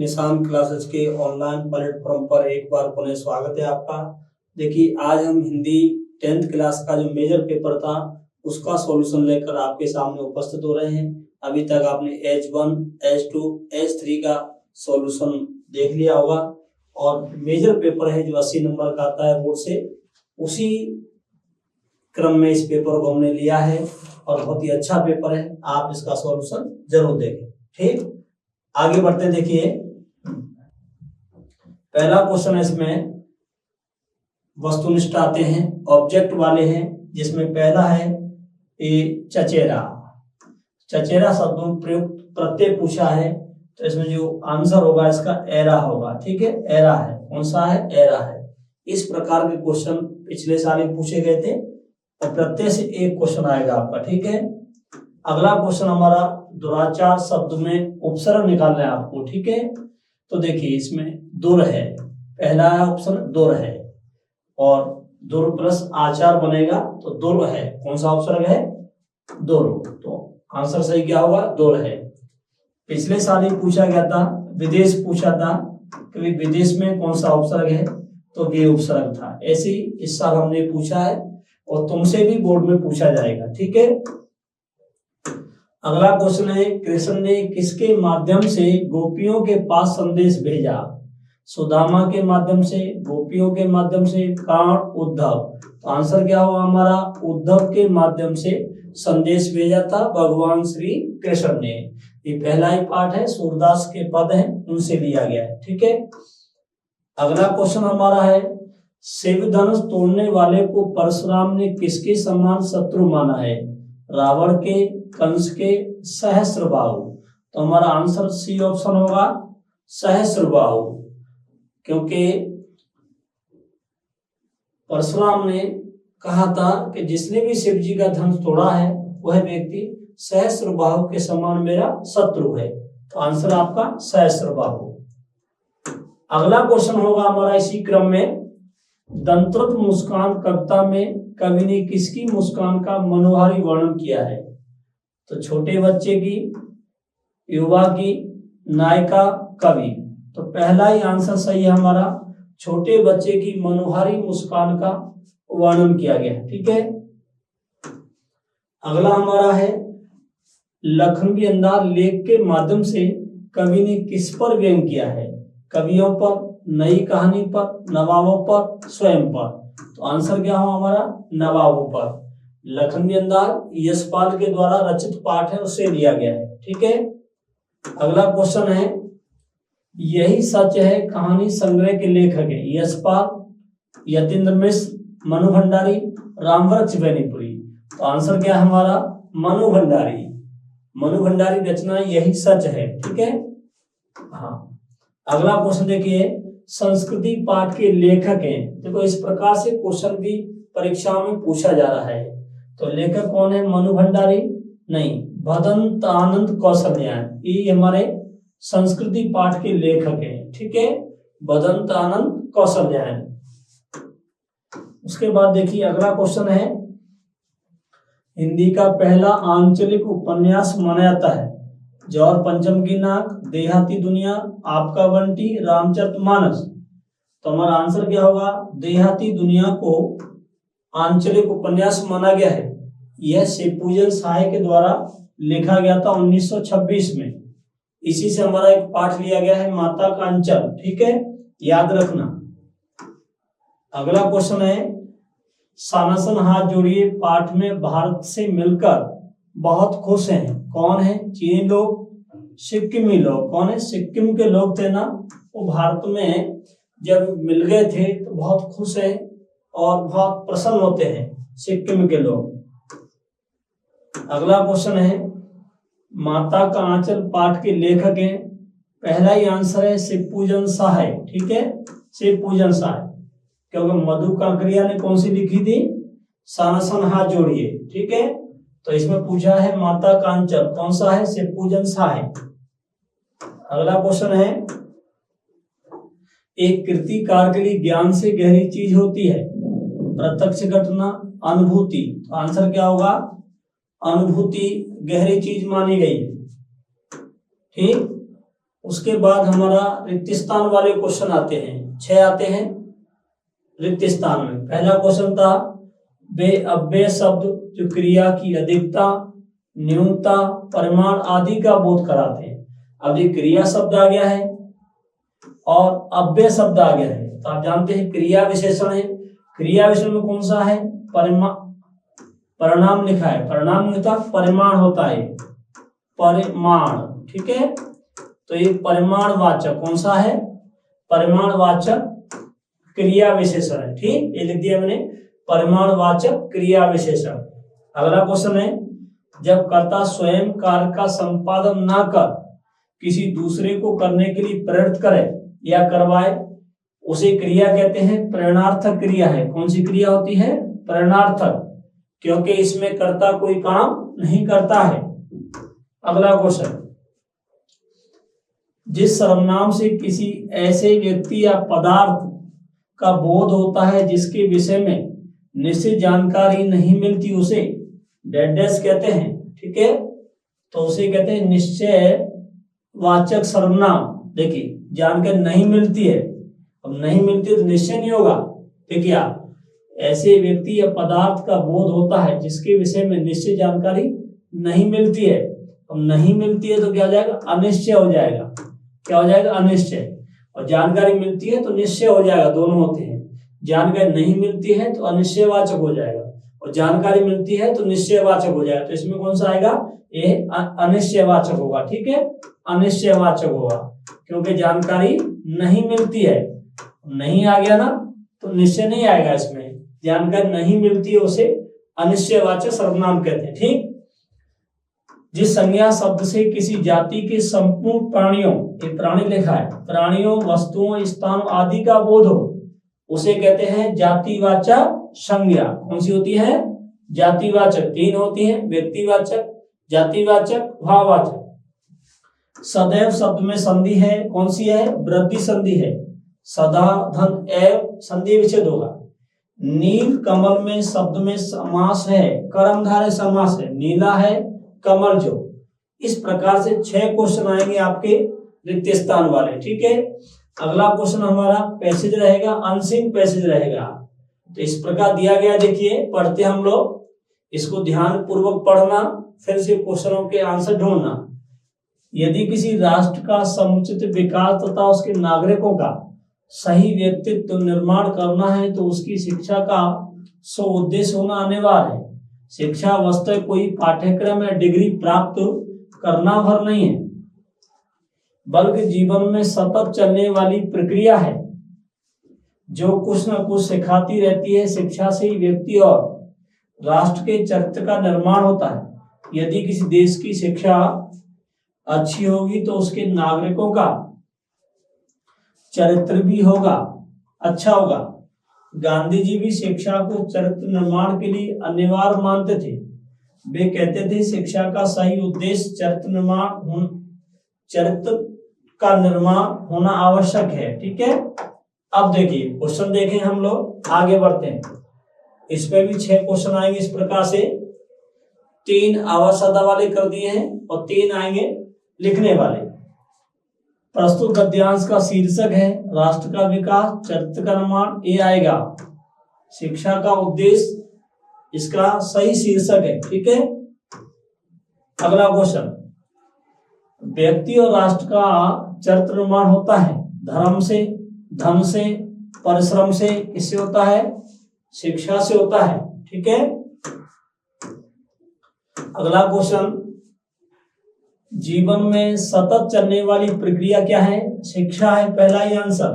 निशान क्लासेस के online platform पर एक बार पुनः स्वागत है आपका। देखिए आज हम हिंदी 10th क्लास का जो मेजर पेपर था उसका सॉल्यूशन लेकर आपके सामने उपस्थित हो रहे हैं। अभी तक आपने H1, H2, H3 का सॉल्यूशन देख लिया होगा और मेजर पेपर है जो 80 नंबर का आता है बोर्ड से, उसी क्रम में इस पेपर को हमने लिया है और बहुत ही अच्छा पेपर है। आप इसका सॉल्यूशन जरूर देखें। ठीक, आगे बढ़ते हैं। देखिए पहला क्वेश्चन है, इसमें वस्तुनिष्ठ आते हैं, ऑब्जेक्ट वाले हैं, जिसमें पहला है ये चचेरा। चचेरा शब्दों प्रयुक्त प्रत्यय पूछा है, तो इसमें जो आंसर होगा इसका एरा होगा। ठीक है, एरा है। कौन सा है? एरा है। इस प्रकार के क्वेश्चन पिछले साल ही पूछे गए थे और प्रत्यय से एक क्वेश्चन आएगा आपका। ठीक है, अगला क्वेश्चन हमारा दुराचार शब्द में उपसर्ग निकालना है आपको। ठीक है, तो देखिए इसमें दुर है, पहला ऑप्शन दुर है और दुर प्लस आचार बनेगा तो दुर है। कौन सा उपसर्ग है? दुर। तो आंसर सही क्या होगा? दुर है। पिछले साल ही पूछा गया था, विदेश पूछा था कि विदेश में कौन सा उपसर्ग है, तो ये उपसर्ग था। ऐसे ही इस साल हमने पूछा है और तुमसे भी बोर्ड में पूछा जाएगा। ठीक है, अगला क्वेश्चन है, कृष्ण ने किसके माध्यम से गोपियों के पास संदेश भेजा? सुदामा के माध्यम से, गोपियों के माध्यम से, कर्ण, उद्धव। तो आंसर क्या होगा हमारा? उद्धव के माध्यम से संदेश भेजा था भगवान श्री कृष्ण ने। ये पहला ही पाठ है, सूरदास के पद हैं, उनसे लिया गया है। ठीक है, अगला क्वेश्चन हमारा है, शिव धनुष तोड़ने वाले को परशुराम ने किसके समान शत्रु माना है? रावण के, कंस के, सहस्त्रबाहु। तो हमारा आंसर सी ऑप्शन होगा, सहस्त्रबाहु, क्योंकि परशुराम ने कहा था कि जिसने भी शिव जी का धनुष तोड़ा है वह व्यक्ति सहस्त्रबाहु के समान मेरा शत्रु है। तो आंसर आपका सहस्त्रबाहु। अगला क्वेश्चन होगा हमारा इसी क्रम में, दंतृत मुस्कान कविता में कवि ने किसकी मुस्कान का मनोहारी वर्णन किया है? तो छोटे बच्चे की, युवा की, नायिका, कवि। तो पहला ही आंसर सही है हमारा, छोटे बच्चे की मनोहारी मुस्कान का वर्णन किया गया है। ठीक है, अगला हमारा है, लखनवी अंदाज लेख के माध्यम से कवि ने किस पर व्यंग किया है? कवियों पर, नई कहानी पर, नवाबों पर, स्वयं पर। तो आंसर क्या हो हमारा? नवाबों पर। लखनवी अंदाज यशपाल के द्वारा रचित पाठ है, उससे लिया गया है। ठीक है, अगला क्वेश्चन है, यही सच है कहानी संग्रह के लेखक है? यशपाल, यतीन्द्र मिश्र, मनु भंडारी, रामवृक्ष बेनीपुरी। तो आंसर क्या है हमारा? मनु भंडारी। मनु भंडारी रचना यही सच है। ठीक है, हाँ। अगला क्वेश्चन देखिए, संस्कृति पाठ के लेखक हैं। देखो इस प्रकार से क्वेश्चन भी परीक्षाओं में पूछा जा रहा है। तो लेखक कौन है? मनु भंडारी नहीं, भदंत आनंद कौशल्यायन, ये हमारे संस्कृति पाठ के लेखक हैं। ठीक है, भदंत आनंद कौशल्यायन। उसके बाद देखिए अगला क्वेश्चन है, हिंदी का पहला आंचलिक उपन्यास माना जाता है? जौहर पंचम की नाक, देहाती दुनिया, आपका बंटी, रामचरितमानस। तो हमारा आंसर क्या होगा? देहाती दुनिया को आंचलिक उपन्यास माना गया है। यह शिवपूजन साहे के द्वारा लिखा गया था 1926 में। इसी से हमारा एक पाठ लिया गया है, माता का अंचल। ठीक है, याद रखना। अगला क्वेश्चन है, सानासन हाथ जोड़िए पाठ में भारत से मिलकर बहुत खुश हैं कौन है? चीनी लोग, सिक्किमी लोग। कौन है? सिक्किम के लोग थे ना, वो भारत में जब मिल गए थे तो बहुत खुश हैं और बहुत प्रसन्न होते हैं सिक्किम के लोग। अगला क्वेश्चन है, माता का आंचल पाठ के लेखक हैं? पहला ही आंसर है शिवपूजन साहे। ठीक है, शिवपूजन साहे, क्योंकि मधु काकरिया ने कौन सी लिखी थी? सानासन हाथ जोड़िए। ठीक है, तो इसमें पूछा है माता का अंचल कौन सा है? शिवपूजन साहे। अगला क्वेश्चन है, एक कृतिकार के लिए ज्ञान से गहरी चीज होती है? प्रत्यक्ष घटना, अनुभूति। तो आंसर क्या होगा? अनुभूति गहरी चीज मानी गई है। ठीक, उसके बाद हमारा रिक्त स्थान वाले क्वेश्चन आते हैं, 6 आते हैं रिक्त स्थान में। पहला क्वेश्चन था वे अव्यय शब्द जो क्रिया की अधिकता, न्यूनता, परिमाण आदि का बोध कराते हैं। अब ये क्रिया शब्द आ गया है और अव्यय शब्द आ गया है, तो आप जानते हैं क्रिया विशेषण है। क्रिया विशेषण में कौन सा है? परिणाम लिखा है, परिणाम नहीं होता, परिमाण होता है, परिमाण, ठीक है। तो ये परिमाण वाचक कौन सा है? परिमाण वाचक क्रिया विशेषण है, ठीक, ये लिख दिया मैंने, परिमाण वाचक क्रिया विशेषण। अगला क्वेश्चन है जब कर्ता स्वयं कार्य का संपादन ना कर किसी दूसरे को करने के लिए प्रेरित करे या करवाए, उसे क्रिया कहते हैं। प्रेरणार्थक क्रिया है। कौन सी क्रिया होती है? प्रेरणार्थक, क्योंकि इसमें कर्ता कोई काम नहीं करता है। अगला क्वेश्चन, जिस सर्वनाम से किसी ऐसे व्यक्ति या पदार्थ का बोध होता है जिसके विषय में निश्चित जानकारी नहीं मिलती, उसे डैश कहते हैं, ठीक है। तो उसे कहते हैं निश्चय वाचक सर्वनाम। देखिए जानकारी नहीं मिलती है, अब नहीं मिलती तो निश्चय नहीं होगा। देखिए आप, ऐसे व्यक्ति या पदार्थ का बोध होता है जिसके विषय में निश्चित जानकारी नहीं मिलती है। अब नहीं मिलती है तो क्या हो जाएगा? अनिश्चय हो जाएगा। क्या हो जाएगा? अनिश्चय। और जानकारी मिलती है तो निश्चय हो जाएगा, दोनों होते हैं। जानकारी नहीं मिलती है तो अनिश्चयवाचक हो जाएगा, और जानकारी मिलती है तो निश्चयवाचक हो जाएगा। तो इसमें कौन सा आएगा? ये अनिश्चयवाचक होगा, ठीक है, अनिश्चयवाचक होगा, क्योंकि जानकारी नहीं मिलती है। नहीं आ गया ना तो निश्चय नहीं आएगा। इसमें जानकारी नहीं मिलती है उसे अनिश्चयवाचक सर्वनाम कहते हैं, ठीक। जिस संज्ञा शब्द से किसी जाति के संपूर्ण प्राणियों, ये प्राणी लिखा है, प्राणियों, वस्तुओं, स्थानों आदि का बोध हो, उसे कहते हैं जातिवाचक संज्ञा। कौन सी होती है? जातिवाचक। 3 होती है, व्यक्तिवाचक, जातिवाचक, भाववाचक। सदैव शब्द में संधि है, कौन सी है? वृद्धि संधि है। सदा धन एव संधि विच्छेद होगा। नील कमल में शब्द में समास है, कर्मधारय समास है, नीला है, कमल जो। इस प्रकार से 6 क्वेश्चन आएंगे आपके रिक्त स्थान वाले, ठीक है। अगला क्वेश्चन हमारा पैसेज रहेगा, अनसीन पैसेज रहेगा। तो इस प्रकार दिया गया, देखिए पढ़ते हम लोग, इसको ध्यान पूर्वक पढ़ना, फिर से क्वेश्चनों के आंसर ढूंढना। यदि किसी राष्ट्र का समुचित विकास तथा उसके नागरिकों का सही व्यक्तित्व निर्माण करना है तो उसकी शिक्षा का उद्देश्य होना अनिवार्य है। शिक्षा वास्तव कोई पाठ्यक्रम या डिग्री प्राप्त करना भर नहीं है, बल्कि जीवन में सतत चलने वाली प्रक्रिया है जो कुछ न कुछ सिखाती रहती है। शिक्षा से ही व्यक्ति और राष्ट्र के चरित्र का निर्माण होता है। यदि किसी देश की शिक्षा अच्छी होगी तो उसके नागरिकों का चरित्र भी होगा, अच्छा होगा। गांधी जी भी शिक्षा को चरित्र निर्माण के लिए अनिवार्य मानते थे। वे कहते थे शिक्षा का सही उद्देश्य चरित्र का निर्माण होना आवश्यक है, ठीक है। अब देखिए क्वेश्चन देखें, हम लोग आगे बढ़ते हैं। इस पे भी 6 क्वेश्चन आएंगे इस प्रकार से। 3 आवासदा वाले कर दिए हैं और 3 आएंगे लिखने वाले। प्रस्तुत गद्यांश का शीर्षक है राष्ट्र का विकास, चरित्र का निर्माण, ये आएगा। शिक्षा का उद्देश्य इसका सही शीर्षक है, ठीक है। अगला क्वेश्चन, व्यक्ति और राष्ट्र का चरित्र निर्माण होता है धर्म से, धन से, परिश्रम से, किससे होता है? शिक्षा से होता है, ठीक है। अगला क्वेश्चन, जीवन में सतत चलने वाली प्रक्रिया क्या है? शिक्षा है, पहला ही आंसर,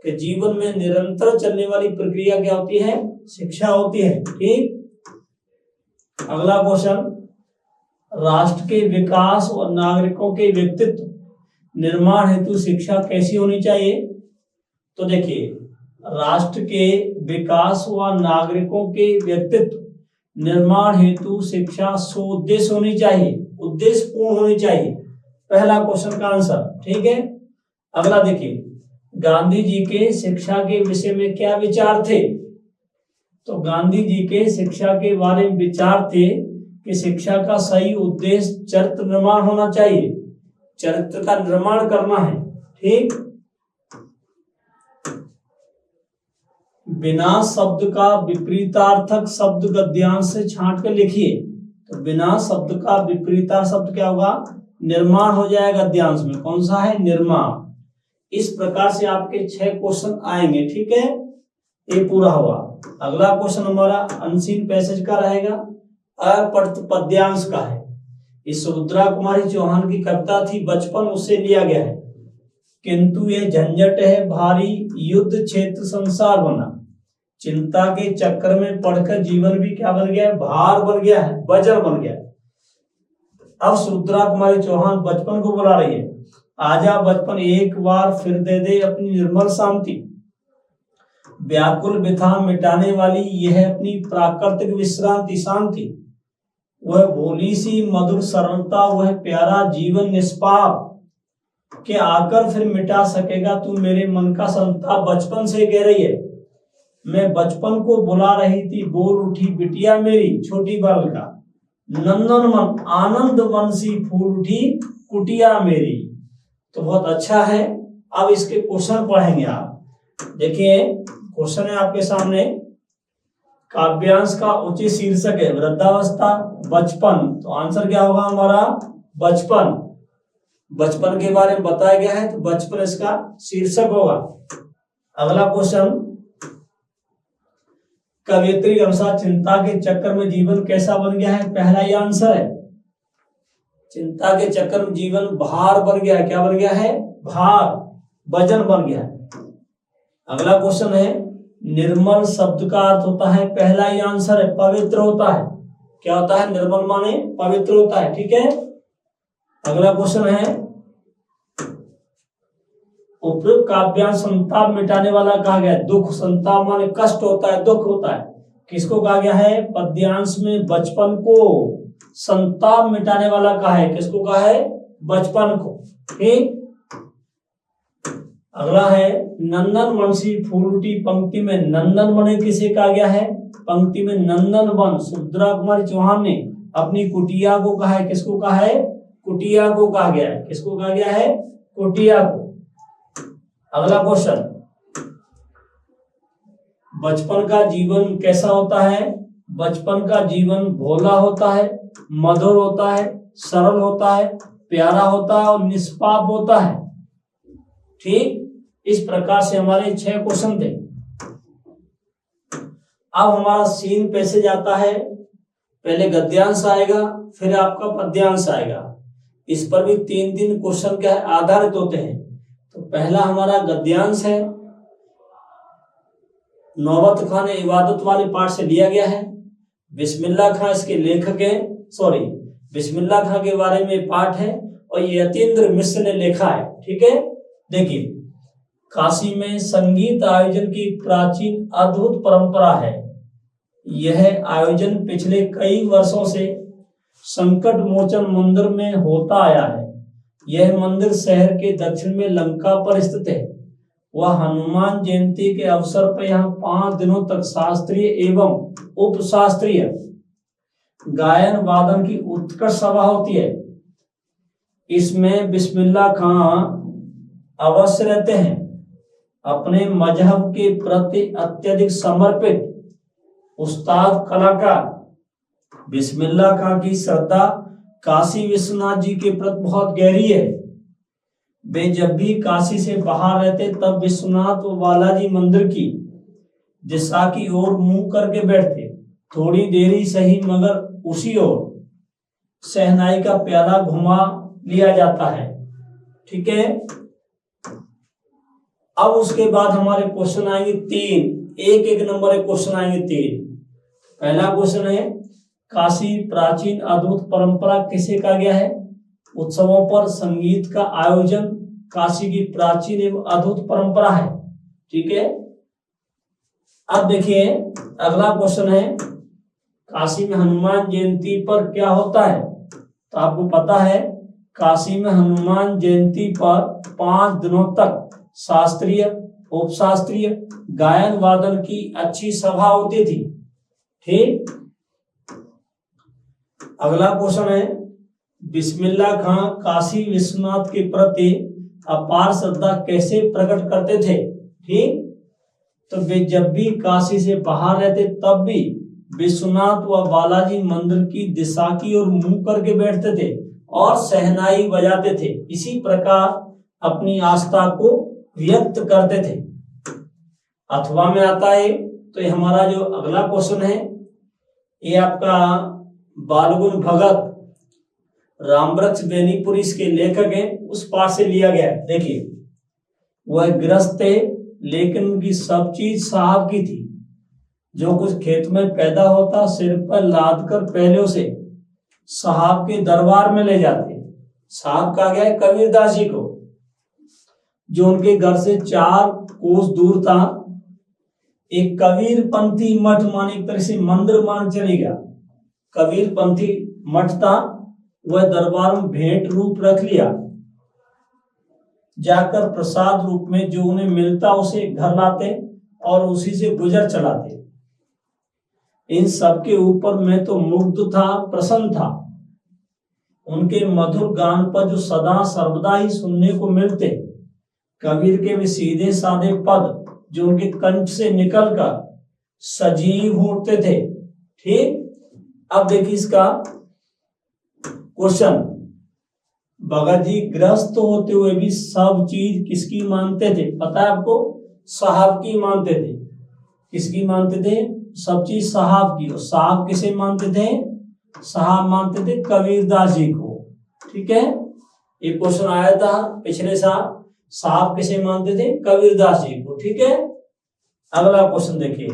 कि जीवन में निरंतर चलने वाली प्रक्रिया क्या होती है? शिक्षा होती है, ठीक। अगला क्वेश्चन, राष्ट्र के विकास और नागरिकों के व्यक्तित्व निर्माण हेतु शिक्षा कैसी होनी चाहिए? तो देखिए, राष्ट्र के विकास व नागरिकों के व्यक्तित्व निर्माण हेतु शिक्षा सुउद्देश्य होनी चाहिए, उद्देश्य पूर्ण होनी चाहिए, पहला क्वेश्चन का आंसर, ठीक है। अगला देखिए, गांधी जी के शिक्षा के विषय में क्या विचार थे? तो गांधी जी के शिक्षा के बारे में विचार थे कि शिक्षा का सही उद्देश्य चरित्र निर्माण होना चाहिए, चरित्र का निर्माण करना है। ठीक, बिना शब्द का विपरीतार्थक शब्द गद्यांश से छांट कर लिखिए। तो बिना शब्द का विपरीतार्थक शब्द क्या होगा? निर्माण हो जाएगा गद्यांश में। कौन सा है? निर्माण। इस प्रकार से आपके 6 क्वेश्चन आएंगे। ठीक है, ये पूरा हुआ। अगला क्वेश्चन हमारा अनसीन पैसेज का रहेगा, अपठित पद्यांश का है। इस रुद्रा कुमारी चौहान की कविता थी बचपन, उससे लिया गया है। किंतु ये झंझट है भारी, युद्ध क्षेत्र संसार बना। चिंता के चक्कर में पढ़कर जीवन भी क्या बन गया है? भार बन गया है, बजर बन गया है। अब रुद्रा कुमारी चौहान बचपन को बुला रही है, आजा बचपन एक बार फिर दे दे अपनी निर्मल शांति। व्याकुल व्यथा मिटाने वाली यह अपनी प्राकृतिक विश्रांति शांति। वह भोली सी मधुर सरलता, वह प्यारा जीवन निष्पाप के आकर फिर मिटा सकेगा तू मेरे मन का संताप। बचपन से कह रही है, मैं बचपन को बुला रही थी, बोल उठी बिटिया मेरी छोटी बालिका। नंदन मन आनंद मन सी फूल उठी कुटिया मेरी। तो बहुत अच्छा है। अब इसके क्वेश्चन पढ़ेंगे आप। देखिए क्वेश्चन है आपके सामने, काव्यांश का उचित शीर्षक है वृद्धावस्था बचपन। तो आंसर क्या होगा हमारा? बचपन। बचपन के बारे में बताया गया है, तो बचपन इसका शीर्षक होगा। अगला क्वेश्चन, कवियत्री के अनुसार चिंता के चक्कर में जीवन कैसा बन गया है? पहला ही आंसर है, चिंता के चक्कर में जीवन भार बन गया है। क्या बन गया है? भार, वजन बन गया है। अगला क्वेश्चन है, निर्मल शब्द का अर्थ होता है, पहला ही आंसर है, पवित्र होता है। क्या होता है? निर्मल माने पवित्र होता है। ठीक है। अगला क्वेश्चन है, उपयुक्त काव्यांश संताप मिटाने वाला कहा गया है। दुख, संताप माने कष्ट होता है, दुख होता है। किसको कहा गया है? पद्यांश में बचपन को संताप मिटाने वाला कहा है। किसको कहा है? बचपन को। ठीक। अगला है, नंदन वन सी फूल उठी। पंक्ति में नंदन वन किसे कहा गया है? पंक्ति में नंदन वन रुद्रा कुमारी चौहान ने अपनी कुटिया को कहा है। किसको कहा है? कुटिया को कहा गया है। किसको कहा गया है? कुटिया को। अगला क्वेश्चन, बचपन का जीवन कैसा होता है? बचपन का जीवन भोला होता है, मधुर होता है, सरल होता है, प्यारा होता है और निष्पाप होता है। ठीक। इस प्रकार से हमारे 6 क्वेश्चन थे। अब हमारा सीन पैसेज आता है। पहले गद्यांश आएगा, फिर आपका पद्यांश आएगा। इस पर भी 3 क्वेश्चन क्या है? आधारित होते हैं। तो पहला हमारा गद्यांश है, नौबत खां ने इबादत वाले पाठ से लिया गया है। बिस्मिल्लाह खां इसके लेखक है। बिस्मिल्लाह खां के बारे में पाठ है और ये यतीन्द्र मिश्र ने लिखा है। ठीक है। देखिए, काशी में संगीत आयोजन की प्राचीन अद्भुत परंपरा है। यह आयोजन पिछले कई वर्षों से संकट मोचन मंदिर में होता आया है। यह मंदिर शहर के दक्षिण में लंका पर स्थित है। वह हनुमान जयंती के अवसर पर यहाँ 5 दिनों तक शास्त्रीय एवं उपशास्त्रीय गायन वादन की उत्कृष्ट सभा होती है। इसमें बिस्मिल्लाह खां अवश्य रहते हैं। अपने मजहब के प्रति अत्यधिक समर्पित उस्ताद कलाकार बिस्मिल्लाह खां की श्रद्धा काशी विश्वनाथ जी के प्रति बहुत गहरी है। वे जब भी काशी से बाहर रहते तब विश्वनाथ व बालाजी मंदिर की दिशा की ओर मुंह करके बैठते। थोड़ी देरी सही मगर उसी ओर शहनाई का प्याला घुमा लिया जाता है। ठीक है। अब उसके बाद हमारे क्वेश्चन आएंगे 3, एक नंबर के क्वेश्चन आएंगे 3। पहला क्वेश्चन है, काशी प्राचीन अद्भुत परंपरा किसे कहा गया है? उत्सवों पर संगीत का आयोजन काशी की प्राचीन एवं अद्भुत परंपरा है। ठीक है। अब देखिए अगला क्वेश्चन है, काशी में हनुमान जयंती पर क्या होता है? तो आपको पता है काशी में हनुमान जयंती पर 5 दिनों तक शास्त्रीय उपशास्त्रीय गायन वादन की अच्छी सभा होती थी। ठीक। अगला क्वेश्चन है, बिस्मिल्लाह खां काशी विश्वनाथ के प्रति अपार श्रद्धा कैसे प्रकट करते थे। ठीक, तो वे जब भी काशी से बाहर रहते तब भी विश्वनाथ व बालाजी मंदिर की दिशा की ओर मुंह करके बैठते थे और शहनाई बजाते थे। इसी प्रकार अपनी आस्था को व्यक्त करते थे। अथवा में आता है, तो ये हमारा जो अगला क्वेश्चन है ये आपका बालगुण भगत रामवृक्ष बेनीपुरी इसके लेखक हैं, उस पाठ से लिया गया है। देखिए, वह गृहस्थ थे लेकिन उनकी सब चीज साहब की थी। जो कुछ खेत में पैदा होता सिर पर लाद कर पहले उसे साहब के दरबार में ले जाते। साहब कहा गया है कबीरदास जी को, जो उनके घर से 4 कोस दूर था। एक कबीर पंथी मठ माने एक तरह से मंदिर मान चलेगा। कबीर पंथी मठ था, वह दरबार में भेंट रूप रख लिया। जाकर प्रसाद रूप में जो उन्हें मिलता उसे घर लाते और उसी से गुजर चलाते। इन सबके ऊपर मैं तो मुग्ध था, प्रसन्न था। उनके मधुर गान पर जो सदा सर्वदा ही सुनने को मिलते। कबीर के भी सीधे साधे पद जो उनके कंठ से निकलकर सजीव उठते थे। ठीक, अब देखिए इसका क्वेश्चन। भगत जी गृहस्थ होते हुए भी सब चीज किसकी मानते थे? पता है आपको, साहब की मानते थे। किसकी मानते थे? सब चीज साहब की। और साहब किसे मानते थे? साहब मानते थे कबीरदास जी को। ठीक है, ये क्वेश्चन आया था पिछले साल। साहब किसे मानते थे? कबीरदास जी को। ठीक है, अगला क्वेश्चन देखिए,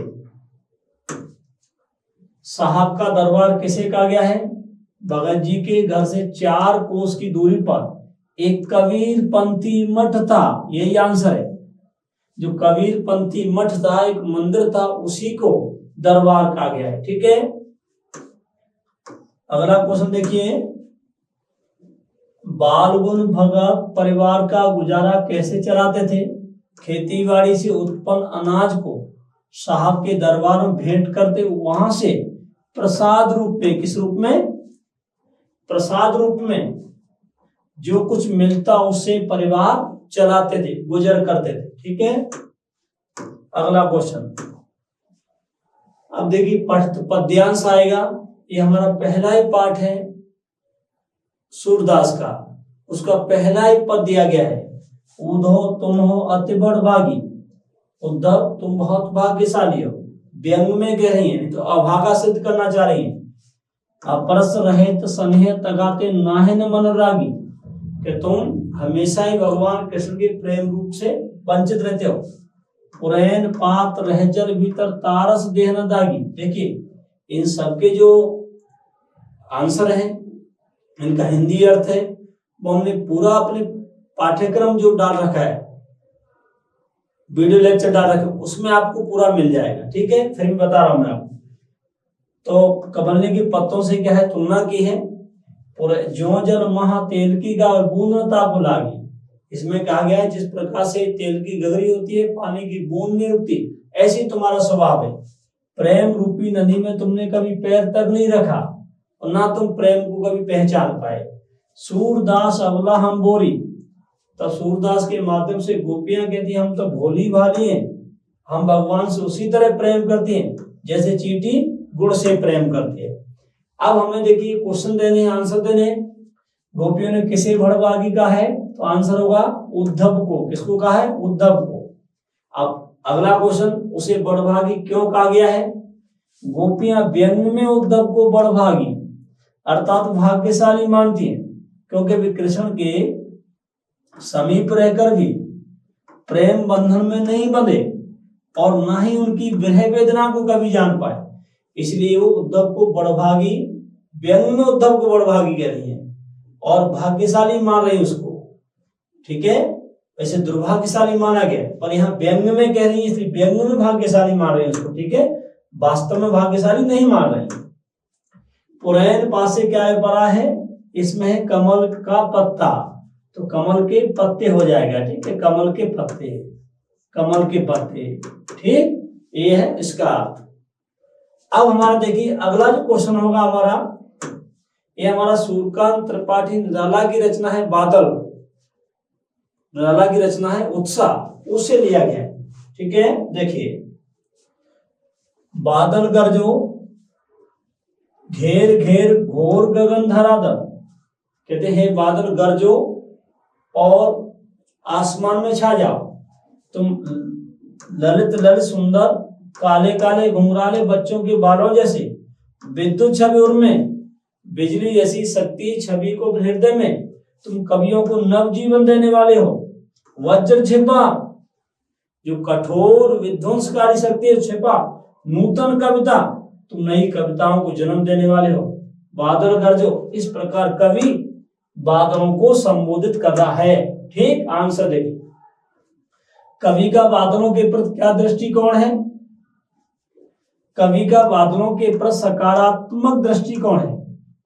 साहब का दरबार किसे कहा गया है? भगत जी के घर से 4 कोस की दूरी पर एक कबीर पंथी मठ था। यही आंसर है। जो कबीर पंथी मठ था, एक मंदिर था, उसी को दरबार कहा गया है। ठीक है, अगला क्वेश्चन देखिए, बालगुण भगत परिवार का गुजारा कैसे चलाते थे? खेतीबाड़ी से उत्पन्न अनाज को साहब के दरबार में भेंट करते, वहां से प्रसाद रूप में, किस रूप में? प्रसाद रूप में जो कुछ मिलता उससे परिवार चलाते थे, गुजर करते थे। ठीक है, अगला क्वेश्चन। अब देखिए पद्यांश आएगा। ये हमारा पहला ही पाठ है सूरदास का। उसका पहला ही पद दिया गया है, उद्धव तुम हो अति बड़भागी। उद्धव तुम बहुत भाग्यशाली हो। व्यंग में कह रही है, तो अभागा सिद्ध करना चाह रही है। अपरस रहे तो स्नेह तगाते नाहे न मन रागी, कि तुम हमेशा ही भगवान कृष्ण के प्रेम रूप से वंचित रहते हो। पुरैन पात रहजर भीतर तारस देह न दागी। देखिए, इन सबके जो आंसर है, इनका हिंदी अर्थ है, वो हमने पूरा अपने पाठ्यक्रम जो डाल रखा है, वीडियो लेक्चर डाल रखा है, उसमें आपको पूरा मिल जाएगा। ठीक है, फिर भी बता रहा हूं मैं आपको। तो कमलनी के पत्तों से क्या है, तुलना की है। जो जल महा तेल की गा बूंद ताप लागी। इसमें कहा गया है, जिस प्रकार से तेल की गगरी होती है, पानी की बूंद नहीं रुकती, ऐसी तुम्हारा स्वभाव है। प्रेम रूपी नदी में तुमने कभी पैर तक नहीं रखा और ना तुम प्रेम को कभी पहचान पाए। सूरदास अबला हम बोरी। तब सूरदास के माध्यम से गोपियां कहती हम तो भोली भाली हैं, हम भगवान से उसी तरह प्रेम करती हैं जैसे चींटी गुड़ से प्रेम करती है। अब हमें देखिए क्वेश्चन देने हैं, आंसर देने हैं। गोपियों ने किसे बड़भागी कहा है? तो आंसर होगा उद्धव को। किसको कहा है? उद्धव को। अब अगला क्वेश्चन, उसे बड़भागी क्यों कहा गया है? गोपियां व्यंग में उद्धव को बड़भागी अर्थात भाग्यशाली मानती हैं, क्योंकि वे कृष्ण के समीप रहकर भी प्रेम बंधन में नहीं बंधे और ना ही उनकी विरह वेदना को कभी जान पाए। इसलिए वो उद्धव को बड़भागी, व्यंग में उद्धव को बड़भागी कह रही है और भाग्यशाली मान रही उसको। ठीक है, वैसे दुर्भाग्यशाली माना गया, पर यहाँ व्यंग में कह रही है, इसलिए व्यंग में भाग्यशाली मान रही है उसको। ठीक है, वास्तव में भाग्यशाली नहीं मान रही। पुरैन पास से क्या है पड़ा है? इसमें है कमल का पत्ता, तो कमल के पत्ते हो जाएगा। ठीक है, कमल के पत्ते, कमल के पत्ते। ठीक, ये है इसका। अब हमारा देखिए अगला जो क्वेश्चन होगा हमारा, ये हमारा सूर्यकांत त्रिपाठी निराला की रचना है बादल, निराला की रचना है उत्साह, उससे लिया गया है। ठीक है, देखिए बादल गरजो घेर घेर घोर गगन धराधर, कहते हैं बादल गरजो और आसमान में छा जाओ, तुम ललित ललित सुंदर काले काले घुंघराले बच्चों के बालों जैसे, विद्युत छवि उर्में बिजली जैसी शक्ति छवि को हृदय में, तुम कवियों को नव जीवन देने वाले हो। वज्र छिपा, जो कठोर विध्वंसकारी शक्ति है छिपा, नूतन कविता, तुम नई कविताओं को जन्म देने वाले हो। बादल गरजो, इस प्रकार कवि बादलों को संबोधित कर रहा है। ठीक, आंसर देखिए, कवि का बादलों के प्रति क्या दृष्टिकोण है? कवि का बादलों के प्रति सकारात्मक दृष्टिकोण है,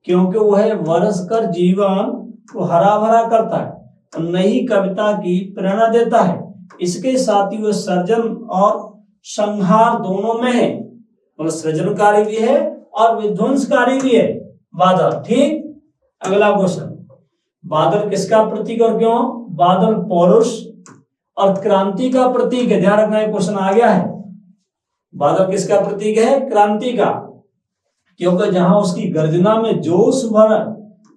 क्योंकि वह बरस कर जीवन को हरा भरा करता है और नई कविता की प्रेरणा देता है। इसके साथ ही वह सर्जन और संहार दोनों में है, मतलब सृजनकारी भी है और विध्वंसकारी भी है बादल। ठीक, अगला क्वेश्चन, बादल किसका प्रतीक और क्यों? बादल पौरुष और क्रांति का प्रतीक है। ध्यान रखना, क्वेश्चन आ गया है। बादल किसका प्रतीक है? क्रांति का, क्योंकि जहां उसकी गर्जना में जोश भरा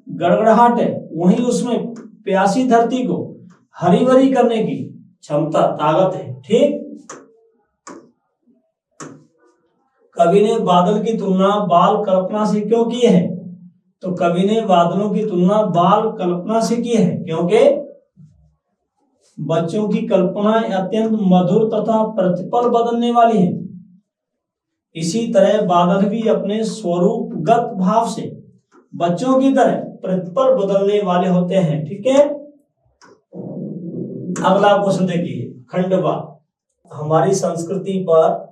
गड़गड़ाहट है, वहीं उसमें प्यासी धरती को हरी भरी करने की क्षमता, ताकत है। ठीक, कवि ने बादल की तुलना बाल कल्पना से क्यों की है? तो कवि ने बादलों की तुलना बाल कल्पना से की है, क्योंकि बच्चों की कल्पनाएं अत्यंत मधुर तथा प्रतिपल बदलने वाली हैं। इसी तरह बादल भी अपने स्वरूपगत भाव से बच्चों की तरह प्रतिपल बदलने वाले होते हैं। ठीक है, अगला क्वेश्चन देखिए, खंडवा, हमारी संस्कृति पर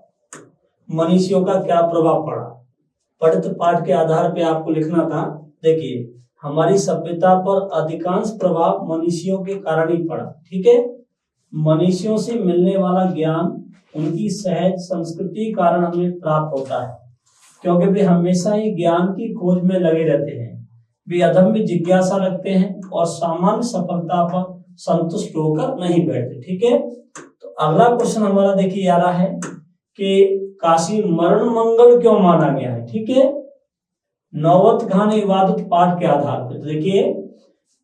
मनीषियों का क्या प्रभाव पड़ा? पठित पाठ के आधार पे आपको लिखना था। देखिए, हमारी सभ्यता पर अधिकांश प्रभाव मनीषियों के कारण ही पड़ा। ठीक है, मनीषियों से मिलने वाला ज्ञान उनकी सहज संस्कृति कारण हमें प्राप्त होता है, क्योंकि वे हमेशा ही ज्ञान की खोज में लगे रहते हैं। वे अदम्य जिज्ञासा रखते हैं और सामान्य सफलता पर संतुष्ट होकर नहीं बैठते। ठीक है, तो अगला क्वेश्चन हमारा देखिए आ रहा है कि काशी मरण मंगल क्यों माना गया है? ठीक है, नौवत खान इबादत पाठ के आधार पर देखिए,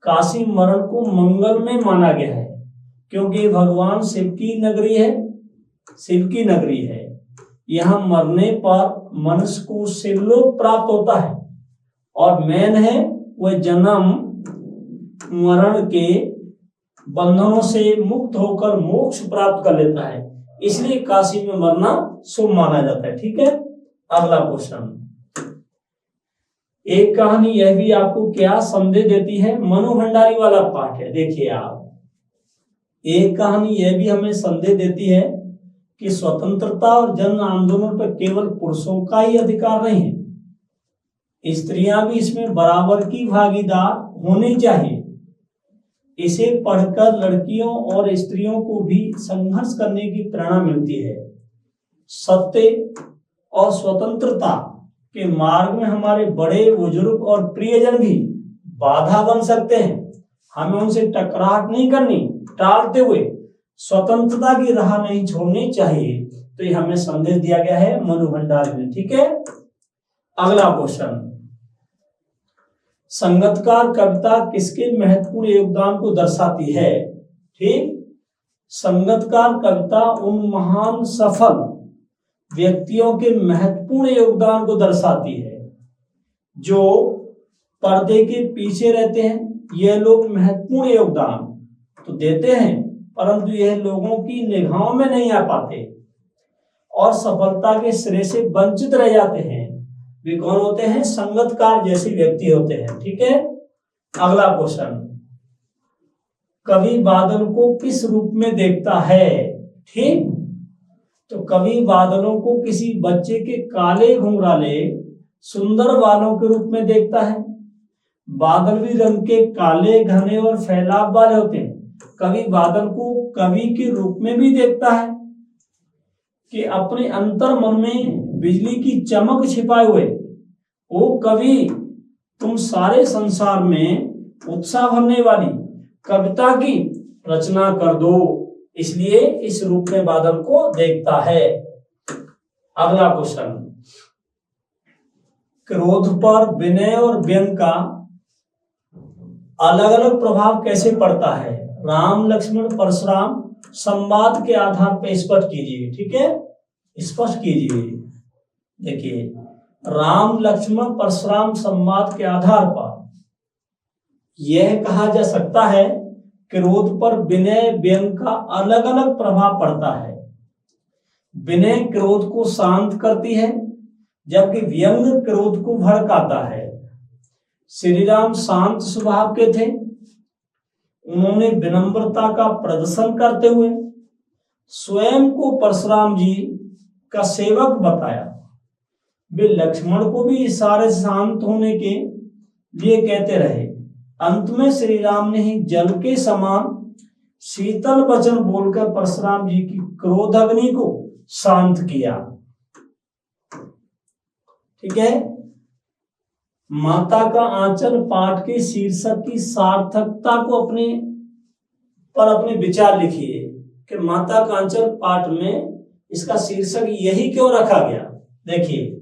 काशी मरण को मंगल में माना गया है, क्योंकि भगवान शिव की नगरी है, शिव की नगरी है। यहाँ मरने पर मनुष्य को शिवलोक प्राप्त होता है और मेन है वह जन्म मरण के बंधनों से मुक्त होकर मोक्ष प्राप्त कर लेता है, इसलिए काशी में मरना शुभ माना जाता है। ठीक है, अगला क्वेश्चन, एक कहानी यह भी आपको क्या संदेश देती है? मनु भंडारी वाला पाठ है। देखिए आप, एक कहानी यह भी हमें संदेश देती है कि स्वतंत्रता और जन आंदोलन पर केवल पुरुषों का ही अधिकार नहीं है, स्त्रियां भी इसमें बराबर की भागीदार होनी चाहिए। इसे पढ़कर लड़कियों और स्त्रियों को भी संघर्ष करने की प्रेरणा मिलती है। सत्य और स्वतंत्रता के मार्ग में हमारे बड़े बुजुर्ग और प्रियजन भी बाधा बन सकते हैं, हमें उनसे टकराहट नहीं करनी, टालते हुए स्वतंत्रता की राह नहीं छोड़नी चाहिए। तो ये हमें संदेश दिया गया है मनु भंडारी में। ठीक है, अगला क्वेश्चन, संगतकार कविता किसके महत्वपूर्ण योगदान को दर्शाती है? ठीक, संगतकार कविता उन महान सफल व्यक्तियों के महत्वपूर्ण योगदान को दर्शाती है जो पर्दे के पीछे रहते हैं। यह लोग महत्वपूर्ण योगदान तो देते हैं, परंतु यह लोगों की निगाहों में नहीं आ पाते और सफलता के श्रेय से वंचित रह जाते हैं। वे कौन होते हैं? संगतकार जैसे व्यक्ति होते हैं। ठीक है, अगला क्वेश्चन, कवि बादल को किस रूप में देखता है? ठीक, तो कवि बादलों को किसी बच्चे के काले घुंघराले सुंदर बालों के रूप में देखता है। बादल भी रंग के काले घने और फैलाव वाले होते हैं। कवि बादल को कवि के रूप में भी देखता है कि अपने अंतर मन में बिजली की चमक छिपाए हुए वो कवि तुम सारे संसार में उत्साह भरने वाली कविता की रचना कर दो, इसलिए इस रूप में बादल को देखता है। अगला क्वेश्चन, क्रोध पर विनय और व्यंग का अलग अलग प्रभाव कैसे पड़ता है? राम लक्ष्मण परशुराम संवाद के आधार पर स्पष्ट कीजिए। ठीक है, स्पष्ट कीजिए। देखिए, राम लक्ष्मण परशुराम संवाद के आधार पर यह कहा जा सकता है क्रोध पर विनय व्यंग का अलग अलग प्रभाव पड़ता है। विनय क्रोध को शांत करती है, जबकि व्यंग क्रोध को भड़काता है। श्री राम शांत स्वभाव के थे। उन्होंने विनम्रता का प्रदर्शन करते हुए स्वयं को परशुराम जी का सेवक बताया। वे लक्ष्मण को भी इशारे से शांत होने के लिए कहते रहे। अंत में श्री राम ने ही जल के समान शीतल वचन बोलकर परशुराम जी की क्रोध अग्नि को शांत किया। ठीक है, माता का आंचल पाठ के शीर्षक की सार्थकता को अपने विचार लिखिए कि माता का आंचल पाठ में इसका शीर्षक यही क्यों रखा गया। देखिए,